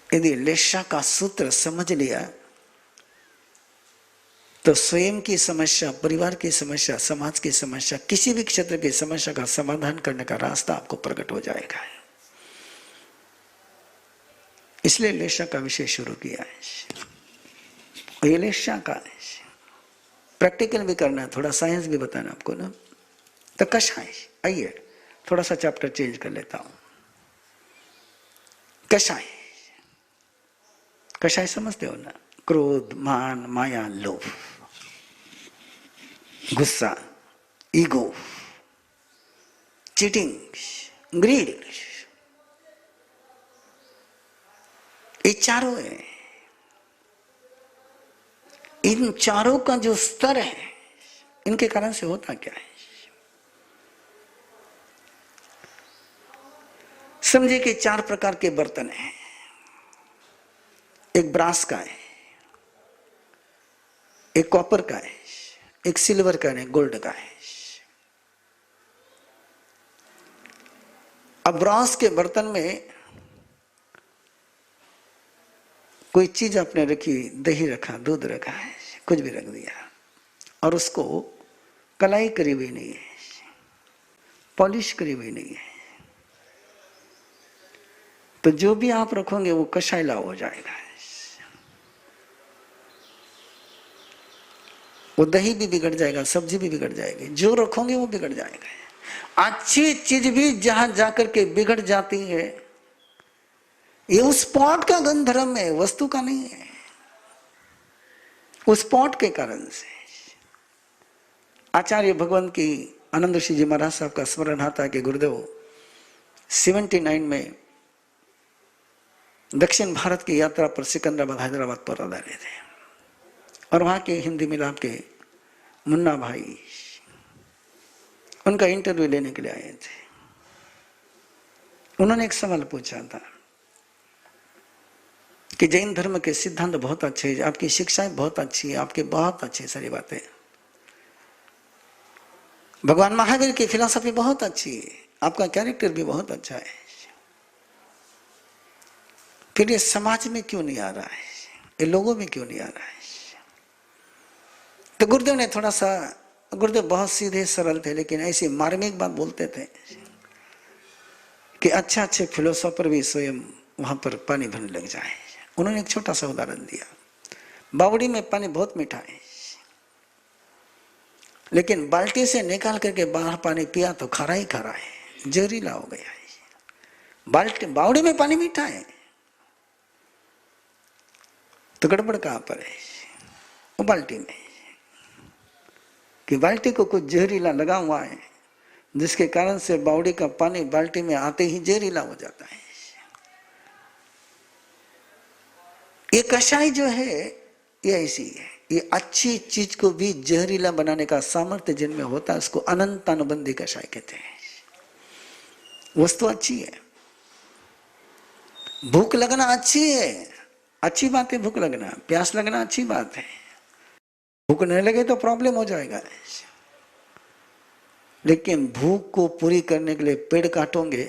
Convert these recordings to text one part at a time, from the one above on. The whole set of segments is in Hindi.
यदि लेशा का सूत्र समझ लिया तो स्वयं की समस्या, परिवार की समस्या, समाज की समस्या, किसी भी क्षेत्र की समस्या का समाधान करने का रास्ता आपको प्रकट हो जाएगा। इसलिए लेशा का विषय शुरू किया है। ये लेशा का है, प्रैक्टिकल भी करना है, थोड़ा साइंस भी बताना आपको ना। तो कषाय, आइए थोड़ा सा चैप्टर चेंज कर लेता हूं। कषाय, कषाय समझते हो ना? क्रोध, मान, माया, लोभ, गुस्सा, ईगो, चीटिंग, ग्रीड, ये चारों है। इन चारों का जो स्तर है, इनके कारण से होता क्या है? समझिए कि 4 प्रकार के बर्तन हैं। एक ब्रास का है, एक कॉपर का है, एक सिल्वर का है, गोल्ड का है। अब ब्रास के बर्तन में कोई चीज आपने रखी, दही रखा, दूध रखा है, कुछ भी रख दिया और उसको कलाई करी हुई नहीं है, पॉलिश करी हुई नहीं है, तो जो भी आप रखोगे वो कषायला हो जाएगा। वो दही भी बिगड़ जाएगा, सब्जी भी बिगड़ जाएगी, जो रखोगे वो बिगड़ जाएगा। अच्छी चीज भी जहां जाकर के बिगड़ जाती है, ये उस पॉट का गंधर्व है, वस्तु का नहीं है। उस पॉट के कारण से आचार्य भगवान की आनंद ऋषि जी महाराज साहब का स्मरण आता है कि गुरुदेव 79 में दक्षिण भारत की यात्रा पर सिकंदराबाद, हैदराबाद पर आ रहे थे और वहां के हिंदी मिलाप के मुन्ना भाई उनका इंटरव्यू लेने के लिए आए थे। उन्होंने एक सवाल पूछा था कि जैन धर्म के सिद्धांत बहुत अच्छे हैं, आपकी शिक्षाएं बहुत अच्छी है, आपके बहुत अच्छी सारी बातें, भगवान महावीर की फिलॉसफी बहुत अच्छी है, आपका कैरेक्टर भी बहुत अच्छा है, फिर ये समाज में क्यों नहीं आ रहा है, ये लोगों में क्यों नहीं आ रहा है? तो गुरुदेव ने थोड़ा सा, गुरुदेव बहुत सीधे सरल थे लेकिन ऐसी मार्मिक बात बोलते थे कि अच्छे अच्छे फिलोसोफर भी स्वयं वहां पर पानी भरने लग जाए। उन्होंने एक छोटा सा उदाहरण दिया, बावड़ी में पानी बहुत मीठा है, लेकिन बाल्टी से निकाल करके बाहर पानी पिया तो खारा ही खारा है, जहरीला हो गया है। बावड़ी में पानी मीठा है तो गड़बड़ कहां पर है? वो बाल्टी में, कि बाल्टी को कुछ जहरीला लगा हुआ है जिसके कारण से बावड़ी का पानी बाल्टी में आते ही जहरीला हो जाता है। ये कषाय जो है ये ऐसी है, ये अच्छी चीज को भी जहरीला बनाने का सामर्थ्य जिनमें होता है उसको अनंतानुबंधी कषाय कहते हैं। वस्तु अच्छी है, भूख लगना अच्छी है, अच्छी बात है, भूख लगना, प्यास लगना अच्छी बात है, भूख नहीं लगे तो प्रॉब्लम हो जाएगा। लेकिन भूख को पूरी करने के लिए पेड़ काटोगे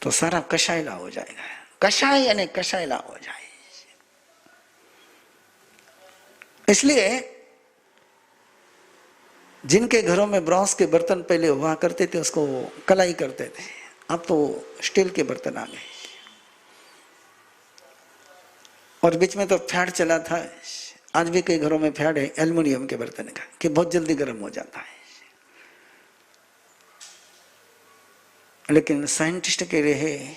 तो सारा कषायला हो जाएगा, कषाय यानी कषायला हो जाए। इसलिए जिनके घरों में ब्रॉन्ज के बर्तन पहले हुआ करते थे उसको कलाई करते थे, अब तो स्टील के बर्तन आ गए। और बीच में तो फैड चला था, आज भी कई घरों में फैड है एल्युमिनियम के बर्तन का, कि बहुत जल्दी गर्म हो जाता है। लेकिन साइंटिस्ट कह रहे हैं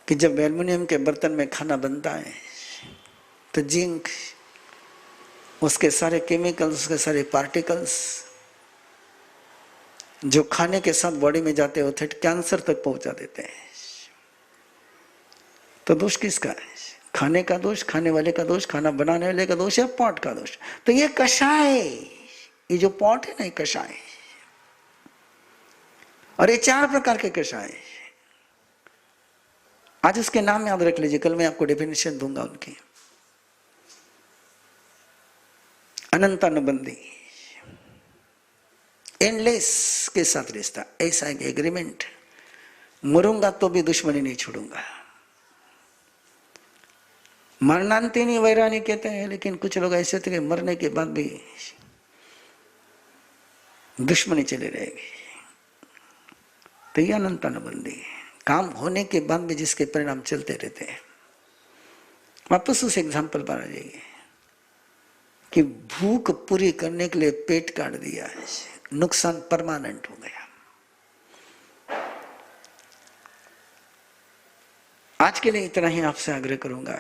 कि जब एल्युमिनियम के बर्तन में खाना बनता है तो जिंक, उसके सारे केमिकल्स, उसके सारे पार्टिकल्स जो खाने के साथ बॉडी में जाते होते कैंसर तक पहुंचा देते हैं। तो दोष किसका है? खाने का दोष, खाने वाले का दोष, खाना बनाने वाले का दोष या पॉट का दोष? तो ये कषाय, ये जो पॉट है ना, ये कषाय, और ये 4 प्रकार के कषाय। आज उसके नाम याद रख लीजिए, कल मैं आपको डेफिनेशन दूंगा उनकी। अनंतानुबंधी, एंडलेस के साथ रिश्ता, ऐसा एक एग्रीमेंट मरूंगा तो भी दुश्मनी नहीं छोड़ूंगा। मरणांति नहीं वैरानी कहते हैं, लेकिन कुछ लोग ऐसे थे कि मरने के बाद भी दुश्मनी चली रहेगी। तो यह अनंत अनुबंधी काम होने के बाद भी जिसके परिणाम चलते रहते हैं। वापस उस एग्जाम्पल पर आ जाइए कि भूख पूरी करने के लिए पेट काट दिया, नुकसान परमानेंट हो गया। आज के लिए इतना ही आपसे आग्रह करूंगा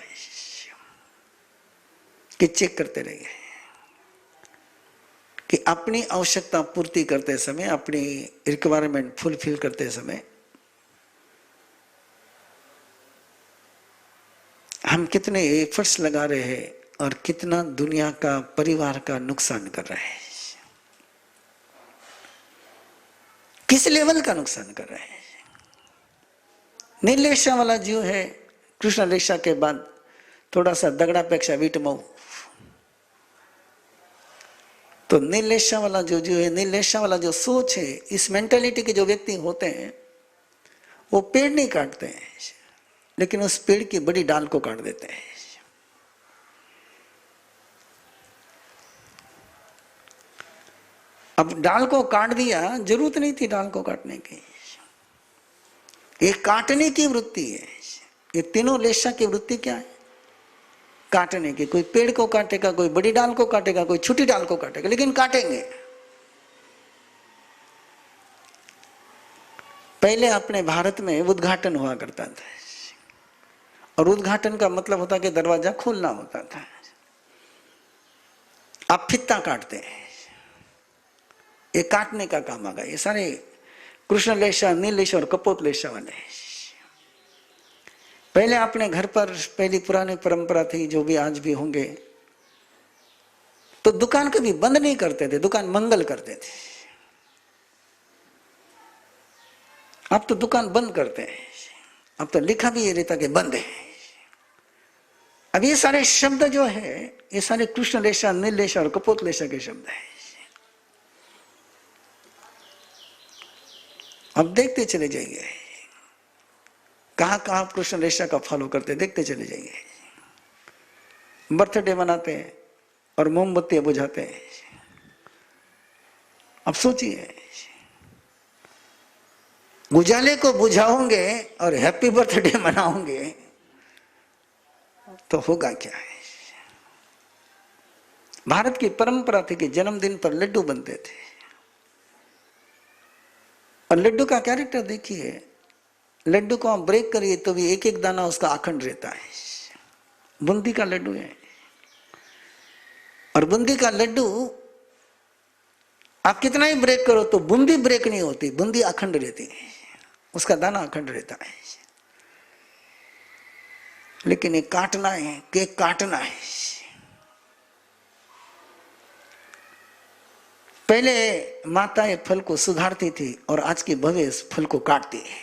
कि चेक करते रहिए कि अपनी आवश्यकता पूर्ति करते समय, अपनी रिक्वायरमेंट फुलफिल करते समय हम कितने एफर्ट्स लगा रहे हैं और कितना दुनिया का, परिवार का नुकसान कर रहे हैं, किस लेवल का नुकसान कर रहे हैं। निर्लेशा वाला जीव है, कृष्ण लेशा के बाद थोड़ा सा दगड़ापेक्षा वीट मऊ। तो निर्लेशा वाला जो जीव है, निर्लेशा वाला जो सोच है, इस मेंटालिटी के जो व्यक्ति होते हैं वो पेड़ नहीं काटते हैं, लेकिन उस पेड़ की बड़ी डाल को काट देते हैं। अब डाल को काट दिया, जरूरत नहीं थी डाल को काटने की। ये काटने की वृत्ति है। ये तीनों लेशा की वृत्ति क्या है? काटने की। कोई पेड़ को काटेगा, कोई बड़ी डाल को काटेगा, कोई छोटी डाल को काटेगा, लेकिन काटेंगे। पहले अपने भारत में उद्घाटन हुआ करता था, और उद्घाटन का मतलब होता कि दरवाजा खोलना होता था। अब फित्ता काटते हैं, ये काटने का काम आ गया। ये सारे कृष्ण लेशा, नील लेशा और कपोत लेशा वाले। पहले अपने घर पर पहली पुरानी परंपरा थी, जो भी आज भी होंगे, तो दुकान कभी बंद नहीं करते थे, दुकान मंगल करते थे। अब तो दुकान बंद करते हैं, अब तो लिखा भी ये रहता कि बंद है। अब ये सारे शब्द जो है, ये सारे कृष्ण लेशा, नील लेशा और कपोत लेशा के शब्द है। अब देखते चले जाइए कहां कहां कृष्ण लेशा का फॉलो करते, देखते चले जाइए। बर्थडे मनाते हैं और मोमबत्ती बुझाते हैं। अब सोचिए, उजाले को बुझाओगे और हैप्पी बर्थडे मनाओगे तो होगा क्या है? भारत की परंपरा थी कि जन्मदिन पर लड्डू बनते थे, और लड्डू का कैरेक्टर देखिए, लड्डू को आप ब्रेक करिए तो भी एक एक दाना उसका अखंड रहता है। बूंदी का लड्डू है, और बूंदी का लड्डू आप कितना ही ब्रेक करो तो बूंदी ब्रेक नहीं होती, बूंदी अखंड रहती है, उसका दाना अखंड रहता है। लेकिन ये काटना है, केक काटना है। पहले माता ये फल को सुधारती थी और आज की भव्य इस फल को काटती है।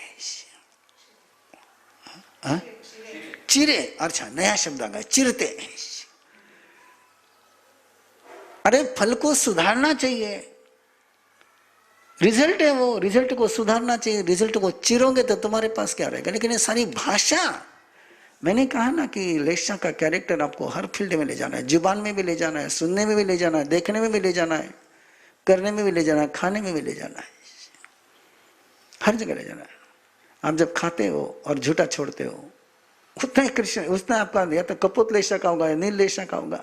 चिरे, अच्छा नया शब्द आ गया, चिरते। अरे फल को सुधारना चाहिए, रिजल्ट है वो, रिजल्ट को सुधारना चाहिए। रिजल्ट को चिरोगे तो तुम्हारे पास क्या रहेगा? लेकिन ये सारी भाषा, मैंने कहा ना कि लेशा का कैरेक्टर आपको हर फील्ड में ले जाना है। जुबान में भी ले जाना है, सुनने में भी ले जाना है, देखने में भी ले जाना है, करने में भी ले जाना है, खाने में भी ले जाना है, हर जगह ले जाना है। आप जब खाते हो और झूठा छोड़ते हो, उतना ही कृष्ण, उतना आपका या तो कपोत लेशा का होगा, या नील लेशा का होगा,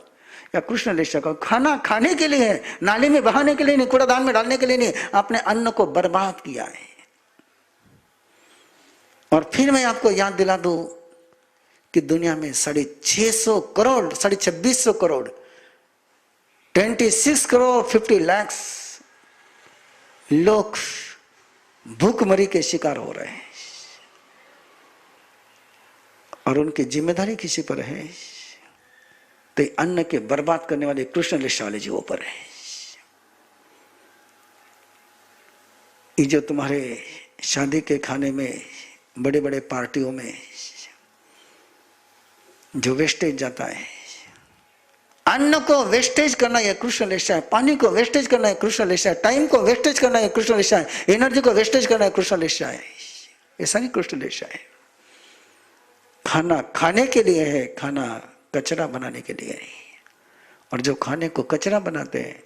या कृष्ण लेशा का। खाना खाने के लिए है, नाली में बहाने के लिए नहीं, कूड़ादान में डालने के लिए नहीं। आपने अन्न को बर्बाद किया है। और फिर मैं आपको याद दिला दूं कि दुनिया में 650 करोड़, 2650 करोड़, 26 करोड़ 50 लाख लोग भूखमरी के शिकार हो रहे हैं, और उनकी जिम्मेदारी किसी पर है? तो अन्न के बर्बाद करने वाले कृष्ण लेशा वाले जीवों पर है। ये जो तुम्हारे शादी के खाने में, बड़े बड़े पार्टियों में जो वेस्टेज जाता है, अन्न को वेस्टेज करना यह कृष्ण लेशा है, पानी को वेस्टेज करना है कृष्ण लेशा है, टाइम को वेस्टेज करना है कृष्ण लेशा है, एनर्जी को वेस्टेज करना है कृष्ण लेशा है। ये सारी कृष्ण लेशा है। खाना खाने के लिए है, खाना कचरा बनाने के लिए नहीं। और जो खाने को कचरा बनाते हैं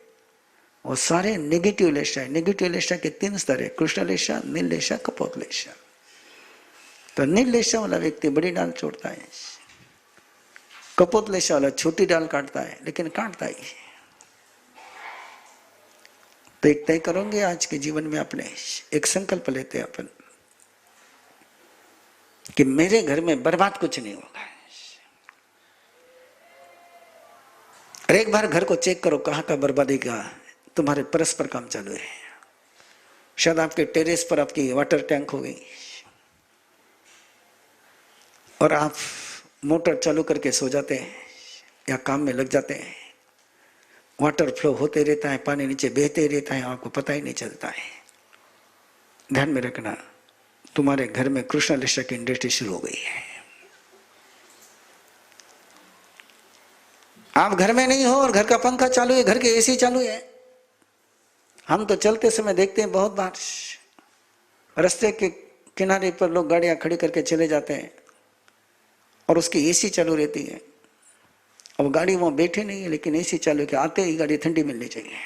वो सारे नेगेटिव लेशा है। नेगेटिव लेशा के 3 स्तर है, कृष्ण लेशा, नील लेशा, कपोत लेशा। तो नील लेशा वाला व्यक्ति बड़ी डाल छोड़ता है, कपोत लेशा वाला छोटी डाल काटता है, लेकिन काटता ही। तो एक तय करोगे आज के जीवन में अपने, एक संकल्प लेते हैं अपन कि मेरे घर में बर्बाद कुछ नहीं होगा। और एक बार घर को चेक करो कहाँ का बर्बादी का तुम्हारे परस्पर काम चालू है। शायद आपके टेरेस पर आपकी वाटर टैंक हो गई और आप मोटर चालू करके सो जाते हैं या काम में लग जाते हैं, वाटर फ्लो होते रहता है, पानी नीचे बहते रहता है, आपको पता ही नहीं चलता है। ध्यान में रखना, तुम्हारे घर में कृष्ण लेशा की इंडस्ट्री शुरू हो गई है। आप घर में नहीं हो और घर का पंखा चालू है, घर के एसी चालू है। हम तो चलते समय देखते हैं बहुत बार रास्ते के किनारे पर लोग गाड़ियां खड़ी करके चले जाते हैं और उसकी एसी चालू रहती है। अब गाड़ी वहां बैठे नहीं है लेकिन एसी चालू है, आते ही गाड़ी ठंडी मिलनी चाहिए।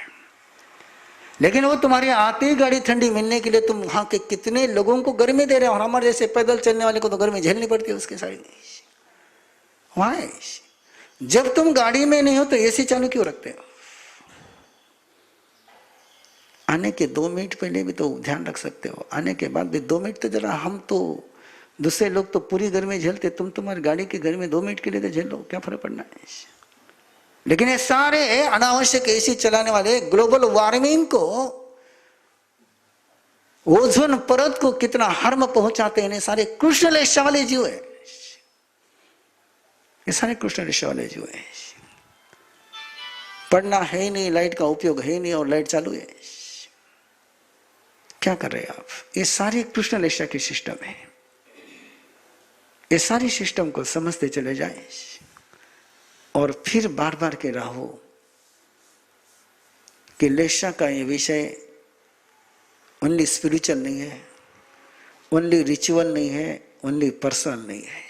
लेकिन वो तुम्हारे आते ही गाड़ी ठंडी मिलने के लिए तुम वहां के कितने लोगों को गर्मी दे रहे हो, और हमारे जैसे पैदल चलने वाले को तो गर्मी झेलनी पड़ती है उसके साइड में। वाह, जब तुम गाड़ी में नहीं हो तो एसी चालू क्यों रखते हो? आने के 2 मिनट पहले भी तो ध्यान रख सकते हो, आने के बाद भी 2 मिनट तो जरा, हम तो दूसरे लोग तो पूरी गर्मी झेलते, तुम तुम्हारी गाड़ी की गर्मी 2 मिनट के लिए तो झेल लो, क्या फर्क पड़ना है। लेकिन ये सारे अनावश्यक एसी चलाने वाले ग्लोबल वार्मिंग को, ओजोन परत को कितना हार्म पहुंचाते हैं। सारे कृष्ण लेशा वाले जीव है, ये सारे कृष्ण लेशा वाले जीव है। पढ़ना है ही नहीं, लाइट का उपयोग है ही नहीं और लाइट चालू है, क्या कर रहे हैं आप? ये सारे कृष्ण लेशा की सिस्टम है। ये सारी सिस्टम को समझते चले जाएं और फिर बार बार के रहो कि लेशा का ये विषय ओनली स्पिरिचुअल नहीं है, ओनली रिचुअल नहीं है, ओनली पर्सनल नहीं है।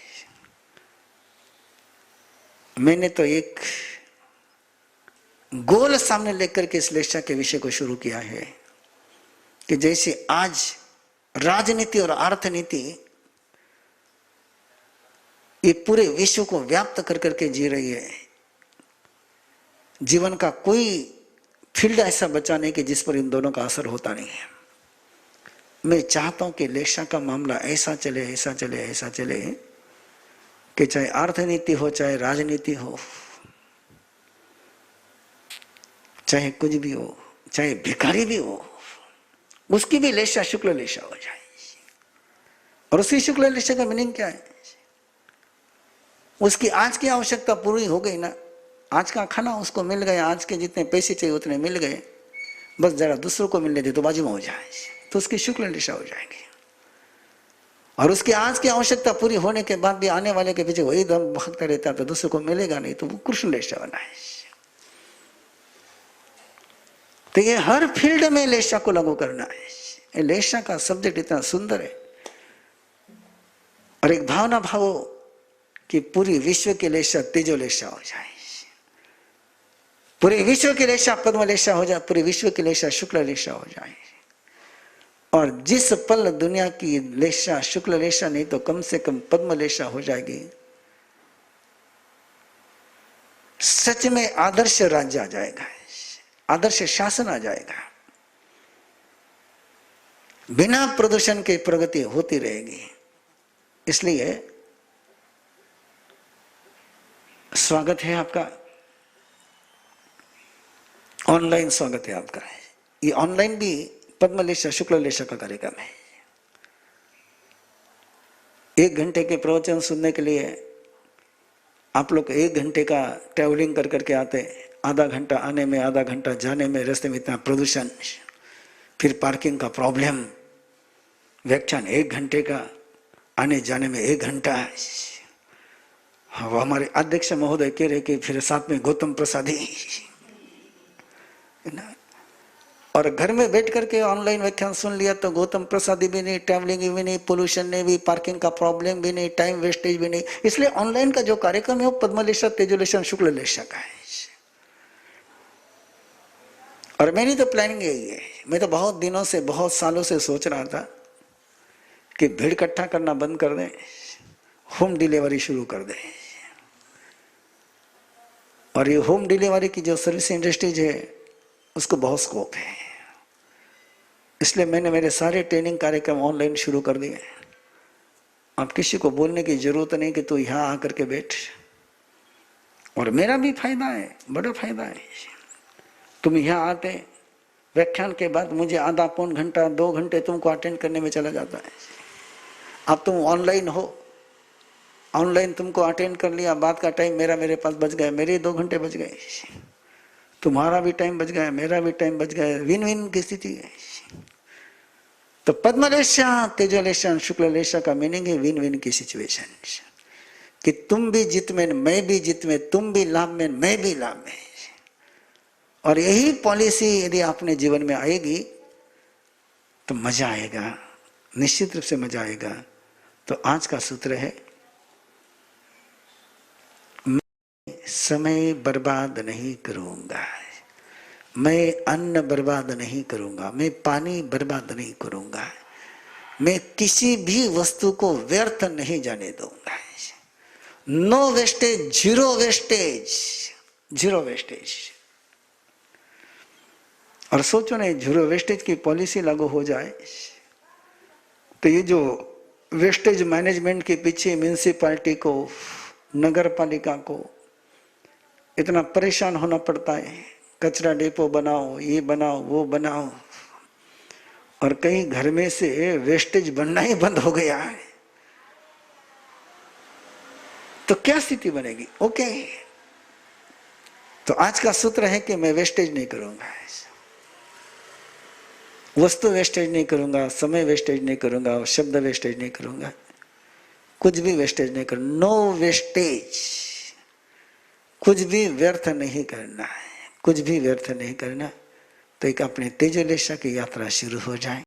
मैंने तो एक गोल सामने लेकर के इस लेशा के विषय को शुरू किया है कि जैसे आज राजनीति और अर्थनीति ये पूरे विश्व को व्याप्त कर करके जी रही है, जीवन का कोई फील्ड ऐसा बचा नहीं कि जिस पर इन दोनों का असर होता नहीं है। मैं चाहता हूं कि लेशा का मामला ऐसा चले, ऐसा चले, ऐसा चले कि चाहे अर्थनीति हो, चाहे राजनीति हो, चाहे कुछ भी हो, चाहे भिखारी भी हो, उसकी भी लेशा शुक्ल लेशा हो जाए। और उसी शुक्ल लेशा का मीनिंग क्या है? उसकी आज की आवश्यकता पूरी हो गई ना, आज का खाना उसको मिल गया, आज के जितने पैसे चाहिए उतने मिल गए, बस जरा दूसरों को मिलने दे तो बाजू में हो जाए, तो उसकी शुक्ल लेशा हो जाएगी। और उसकी आज की आवश्यकता पूरी होने के बाद भी आने वाले के पीछे वही दम भागता रहता तो दूसरों को मिलेगा नहीं, तो वो कृष्ण लेशा बना है। तो ये हर फील्ड में लेशा को लागू करना है। लेशा का सब्जेक्ट इतना सुंदर है और एक भावना भावो कि पूरी विश्व की लेशा तेजो लेशा हो जाए, पूरे विश्व की लेशा पद्म लेशा हो जाए, पूरे विश्व की लेशा शुक्ल लेशा हो जाए। और जिस पल दुनिया की लेशा शुक्ल लेशा नहीं तो कम से कम पद्म लेशा हो जाएगी, सच में आदर्श राज्य आ जाएगा, आदर्श शासन आ जाएगा। बिना प्रदूषण के प्रगति होती रहेगी। इसलिए स्वागत है आपका, ऑनलाइन स्वागत है आपका। ये ऑनलाइन भी पद्म लेशा शुक्ल लेशा का कार्यक्रम है। 1 घंटे के प्रवचन सुनने के लिए आप लोग 1 घंटे का ट्रैवलिंग कर करके आते, आधा घंटा आने में, आधा घंटा जाने में, रास्ते में इतना प्रदूषण, फिर पार्किंग का प्रॉब्लम, व्याख्यान 1 घंटे का, आने जाने में 1 घंटा। वो हमारे अध्यक्ष महोदय कह रहे कि फिर साथ में गौतम प्रसादी, और घर में बैठ करके ऑनलाइन व्याख्यान सुन लिया तो गौतम प्रसादी भी नहीं, ट्रैवलिंग भी नहीं, पोल्यूशन नहीं भी, पार्किंग का प्रॉब्लम भी नहीं, टाइम वेस्टेज भी नहीं। इसलिए ऑनलाइन का जो कार्यक्रम है वो पद्मलेशा, तेजोलेशा, शुक्ललेशा का है। और मेरी तो प्लानिंग यही है। मैं तो बहुत दिनों से, बहुत सालों से सोच रहा था कि भीड़ इकट्ठा करना बंद कर दें, होम डिलीवरी शुरू कर दें। और ये होम डिलीवरी की जो सर्विस इंडस्ट्रीज है उसको बहुत स्कोप है। इसलिए मैंने मेरे सारे ट्रेनिंग कार्यक्रम ऑनलाइन शुरू कर दिए। अब किसी को बोलने की जरूरत नहीं कि तू यहाँ आकर के बैठ। और मेरा भी फायदा है, बड़ा फायदा है। तुम यहाँ आते, व्याख्यान के बाद मुझे आधा पौन घंटा 2 घंटे तुमको अटेंड करने में चला जाता है। अब तुम ऑनलाइन हो, ऑनलाइन तुमको अटेंड कर लिया, बाद का टाइम मेरे पास बच गया, मेरे 2 घंटे बच गए, तुम्हारा भी टाइम बच गया, मेरा भी टाइम बच गया। विन विन की स्थिति है। तो पद्मलेशा, तेजोलेशा, शुक्ललेशा का मीनिंग है विन विन की सिचुएशन, कि तुम भी जीत में, मैं भी जीत में, तुम भी लाभ में, मैं भी लाभ में। और यही पॉलिसी यदि अपने जीवन में आएगी तो मजा आएगा, निश्चित रूप से मजा आएगा। तो आज का सूत्र है, मैं समय बर्बाद नहीं करूंगा, मैं अन्न बर्बाद नहीं करूंगा, मैं पानी बर्बाद नहीं करूंगा, मैं किसी भी वस्तु को व्यर्थ नहीं जाने दूंगा। No wastage, zero wastage, zero wastage. और सोचो ना, जीरो वेस्टेज की पॉलिसी लागू हो जाए तो ये जो वेस्टेज मैनेजमेंट के पीछे म्यूनिसिपैलिटी को, नगर पालिका को इतना परेशान होना पड़ता है, कचरा डिपो बनाओ, ये बनाओ, वो बनाओ, और कहीं घर में से वेस्टेज बनना ही बंद हो गया है, तो क्या स्थिति बनेगी? ओके, तो आज का सूत्र है कि मैं वेस्टेज नहीं करूंगा, वस्तु वेस्टेज नहीं करूंगा, समय वेस्टेज नहीं करूंगा, शब्द वेस्टेज नहीं करूंगा, कुछ भी वेस्टेज नहीं करूंगा। नो वेस्टेज, कुछ भी व्यर्थ नहीं करना है, कुछ भी व्यर्थ नहीं करना। तो एक अपने तेजोलेशा की यात्रा शुरू हो जाए।